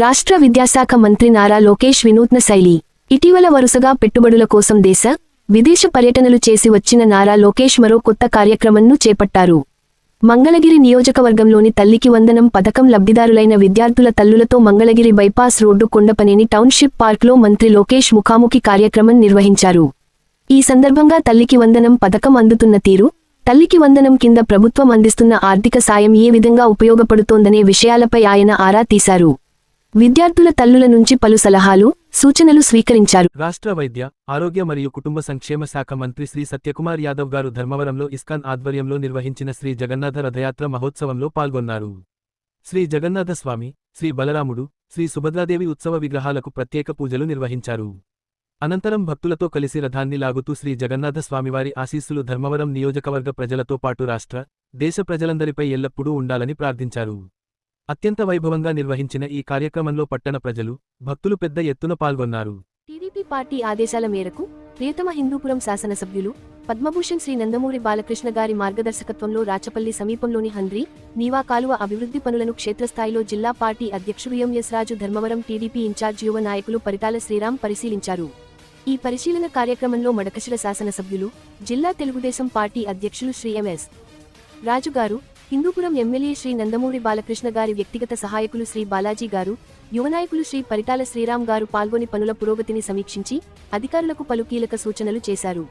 రాష్ట్ర విద్యాశాఖ మంత్రి నారా లోకేష్ వినూత్న శైలి. ఇటీవల వరుసగా పెట్టుబడుల కోసం దేశ, విదేశ పర్యటనలు చేసి వచ్చిన నారా లోకేష్ మరో కొత్త కార్యక్రమంను చేపట్టారు. మంగళగిరి నియోజకవర్గంలోని తల్లికి వందనం పథకం లబ్ధిదారులైన విద్యార్థుల తల్లులతో Mangalagiri bypass road Kondapaneni township పార్క్లో మంత్రి లోకేష్ ముఖాముఖి కార్యక్రమం నిర్వహించారు. ఈ సందర్భంగా తల్లికి వందనం పథకం అందుతున్న తీరు, తల్లికి వందనం కింద ప్రభుత్వం అందిస్తున్న ఆర్థిక సాయం ఏ విధంగా ఉపయోగపడుతోందనే విషయాలపై ఆయన ఆరా తీశారు. విద్యార్థుల తల్లుల నుంచి పలు సలహాలు, సూచనలు స్వీకరించారు. రాష్ట్ర వైద్య, ఆరోగ్య మరియు కుటుంబ సంక్షేమ శాఖ మంత్రి శ్రీ సత్యకుమార్ యాదవ్ గారు ధర్మవరంలో ఇస్కాన్ ఆధ్వర్యంలో నిర్వహించిన శ్రీ జగన్నాథ రథయాత్ర మహోత్సవంలో పాల్గొన్నారు. శ్రీ జగన్నాథ స్వామి, శ్రీ బలరాముడు, శ్రీ సుభద్రాదేవి ఉత్సవ విగ్రహాలకు ప్రత్యేక పూజలు నిర్వహించారు. అనంతరం భక్తులతో కలిసి రథాన్ని లాగుతూ శ్రీ జగన్నాథ స్వామివారి ఆశీస్సులు ధర్మవరం నియోజకవర్గ ప్రజలతో పాటు రాష్ట్ర, దేశ ప్రజలందరిపై ఎల్లప్పుడూ ఉండాలని ప్రార్థించారు. అత్యంత వైభవంగా నిర్వహించిన ఈ కార్యక్రమంలో పట్టణ ప్రజలు, భక్తులు పెద్ద ఎత్తున పాల్గొన్నారు. టీడీపీ పార్టీ ఆదేశాల మేరకు ప్రియతమ హిందూపురం శాసనసభ్యులు పద్మభూషణ్ శ్రీ నందమూరి బాలకృష్ణ గారి మార్గదర్శకత్వంలో రాచపల్లి సమీపంలోని హంద్రి, నీవా కాలువ అభివృద్ధి పనులను క్షేత్రస్థాయిలో జిల్లా పార్టీ అధ్యక్షుడు ఎస్ రాజు, ధర్మవరం టీడీపీ ఇన్ఛార్జ్ యువ నాయకులు పరిటాల శ్రీరామ్ పరిశీలించారు. ఈ పరిశీలన కార్యక్రమంలో మడకశిర శాసనసభ్యులు, జిల్లా తెలుగుదేశం పార్టీ అధ్యక్షులు శ్రీ ఎస్ రాజు గారు, హిందూపురం ఎమ్మెల్యే శ్రీ నందమూరి బాలకృష్ణ గారి వ్యక్తిగత సహాయకులు శ్రీ బాలాజీ గారు, యువనాయకులు శ్రీ పరిటాల శ్రీరామ్ గారు పాల్గొని పనుల పురోగతిని సమీక్షించి అధికారులకు పలు కీలక సూచనలు చేశారు.